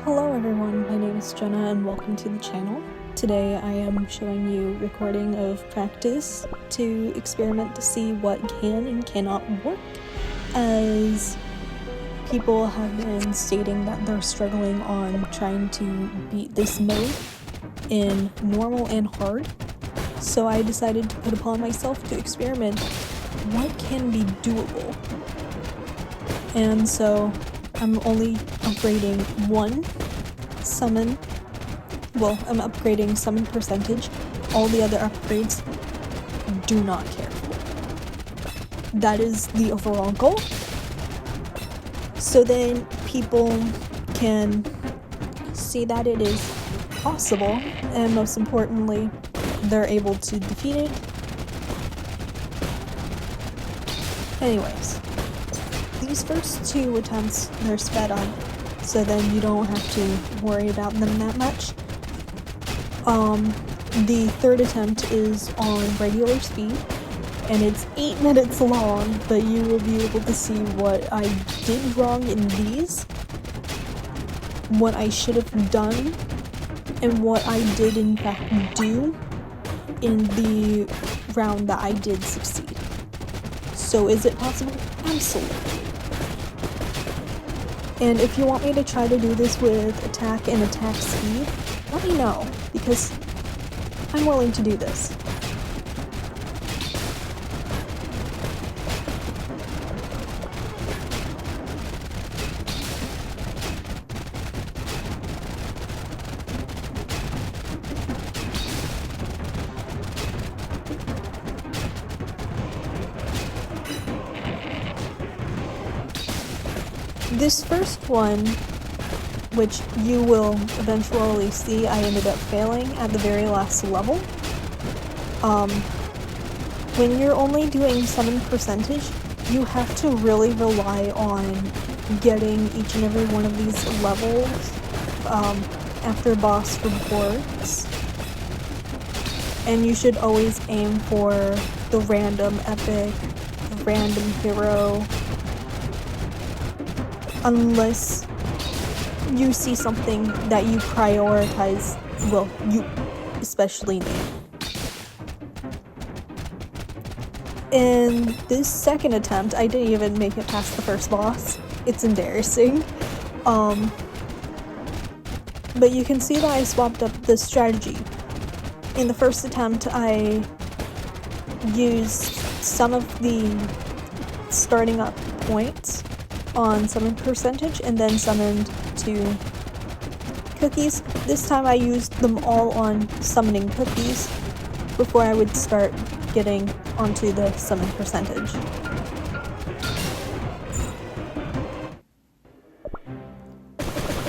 Hello everyone, my name is Jenna and welcome to the channel. Today I am showing you recording of practice to experiment to see what can and cannot work, as people have been stating that they're struggling on trying to beat this mode in normal and hard. So I decided to put upon myself to experiment what can be doable. And so I'm only upgrading one summon. Well, I'm upgrading summon percentage. All the other upgrades do not care. That is the overall goal. So then people can see that it is possible, and most importantly, they're able to defeat it. Anyways, these first two attempts, they're sped up, so then you don't have to worry about them that much. The third attempt is on regular speed, and it's 8 minutes long, but you will be able to see what I did wrong in these, what I should have done, and what I did in fact do in the round that I did succeed. So is it possible? Absolutely. And if you want me to try to do this with attack and attack speed, let me know, because I'm willing to do this. This first one, which you will eventually see, I ended up failing at the very last level. When you're only doing summon percentage, you have to really rely on getting each and every one of these levels after boss reports. And you should always aim for the random epic, the random hero, unless you see something that you prioritize, well, you especially need. In this second attempt, I didn't even make it past the first boss. It's embarrassing. But you can see that I swapped up the strategy. In the first attempt, I used some of the starting up points on summon percentage and then summoned 2 cookies. This time I used them all on summoning cookies before I would start getting onto the summon percentage.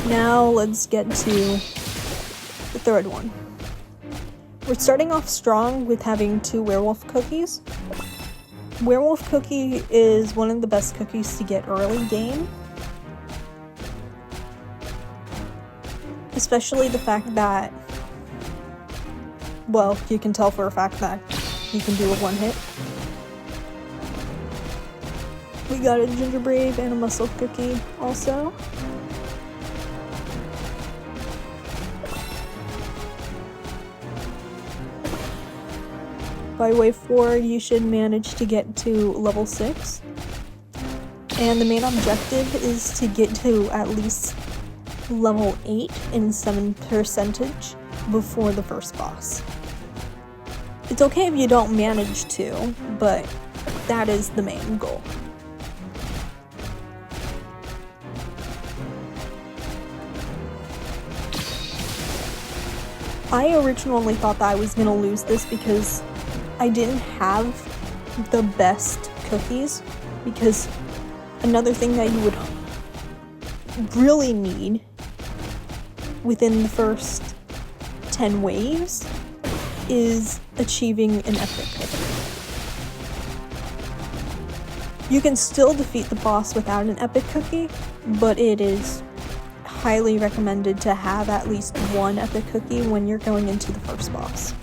Now let's get to the third one. We're starting off strong with having 2 werewolf cookies. Werewolf cookie is one of the best cookies to get early game. Especially the fact that, well, you can tell for a fact that you can do a one-hit. We got a ginger brave and a muscle cookie also. By wave 4, you should manage to get to level 6. And the main objective is to get to at least level 8 in summon percentage before the first boss. It's okay if you don't manage to, but that is the main goal. I originally thought that I was gonna lose this because I didn't have the best cookies, because another thing that you would really need within the first 10 waves is achieving an epic cookie. You can still defeat the boss without an epic cookie, but it is highly recommended to have at least one epic cookie when you're going into the first boss.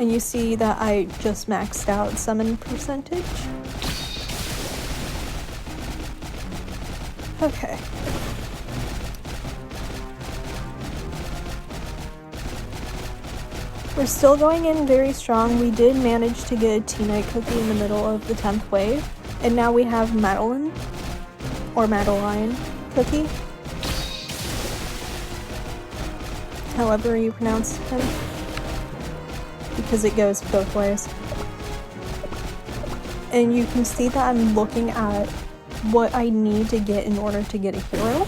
And you see that I just maxed out summon percentage. Okay. We're still going in very strong. We did manage to get a Tea Night cookie in the middle of the 10th wave. And now we have Madeline, or Madeline cookie. However you pronounce him. Because it goes both ways. And you can see that I'm looking at what I need to get in order to get a hero.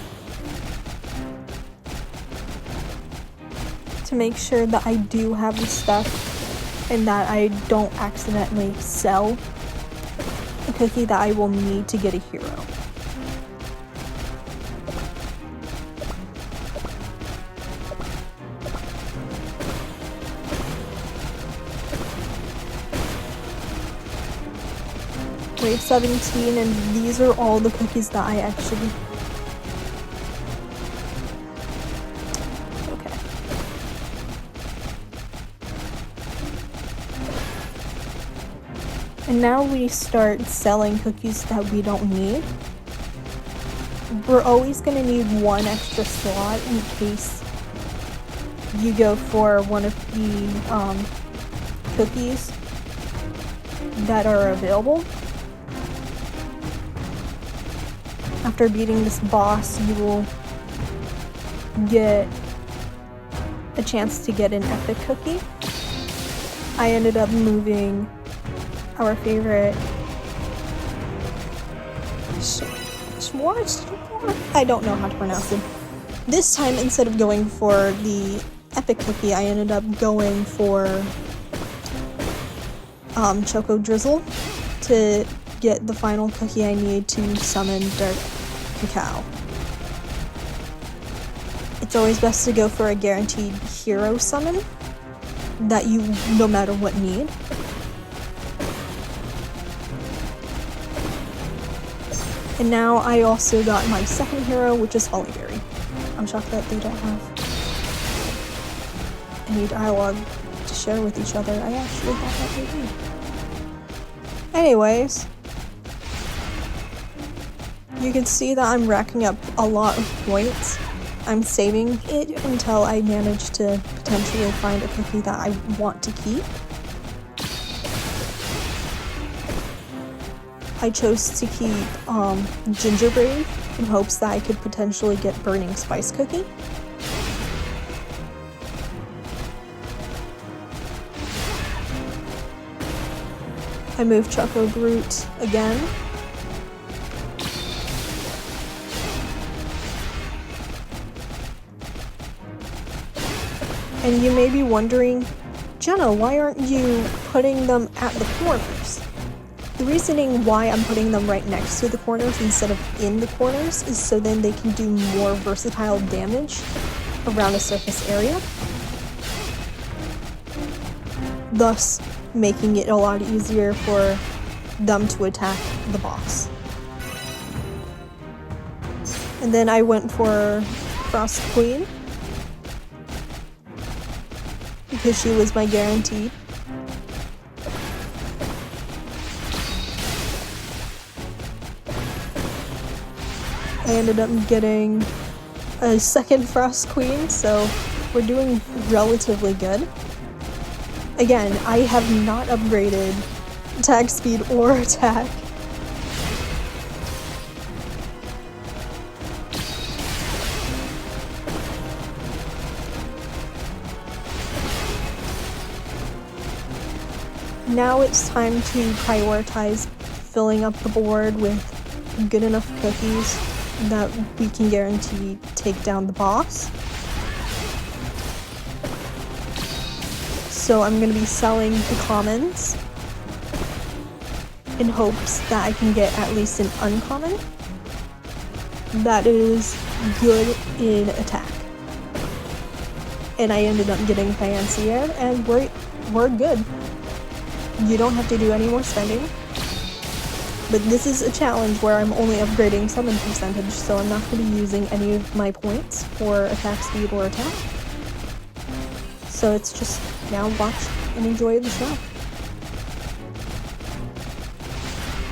To make sure that I do have the stuff and that I don't accidentally sell a cookie that I will need to get a hero. Wave 17, and these are all the cookies that I actually... Okay. And now we start selling cookies that we don't need. We're always going to need one extra slot in case you go for one of the cookies that are available. After beating this boss, you will get a chance to get an epic cookie. I ended up moving our favorite I don't know how to pronounce it. This time, instead of going for the epic cookie, I ended up going for Choco Drizzle to get the final cookie I need to summon Dark Cacao. It's always best to go for a guaranteed hero summon that you no matter what need. And now I also got my second hero, which is Hollyberry. I'm shocked that they don't have any dialogue to share with each other. I actually thought that they did. Anyways, you can see that I'm racking up a lot of points. I'm saving it until I manage to potentially find a cookie that I want to keep. I chose to keep Gingerbread in hopes that I could potentially get Burning Spice Cookie. I moved Choco Brute again. And you may be wondering, Jenna, why aren't you putting them at the corners? The reasoning why I'm putting them right next to the corners instead of in the corners is so then they can do more versatile damage around a surface area, thus making it a lot easier for them to attack the boss. And then I went for Frost Queen because she was my guaranteed. I ended up getting a second Frost Queen, so we're doing relatively good. Again, I have not upgraded attack speed or attack. Now it's time to prioritize filling up the board with good enough cookies that we can guarantee take down the boss. So I'm going to be selling the commons in hopes that I can get at least an uncommon that is good in attack. And I ended up getting Fancier, and we're good. You don't have to do any more spending. But this is a challenge where I'm only upgrading summon percentage, so I'm not going to be using any of my points for attack speed or attack. So it's just now watch and enjoy the show.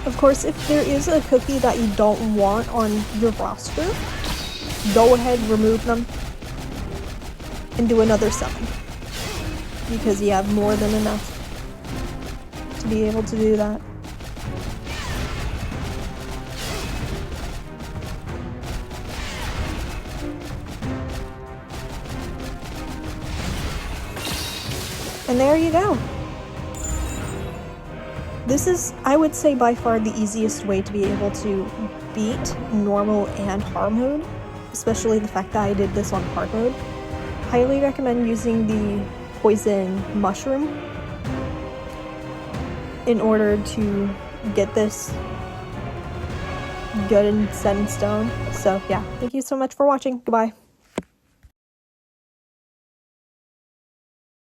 Of course, if there is a cookie that you don't want on your roster, go ahead, remove them, and do another summon. Because you have more than enough to be able to do that. And there you go. This is, I would say, by far the easiest way to be able to beat normal and hard mode, especially the fact that I did this on hard mode. Highly recommend using the poison mushroom in order to get this good and set in stone. So yeah, thank you so much for watching. Goodbye.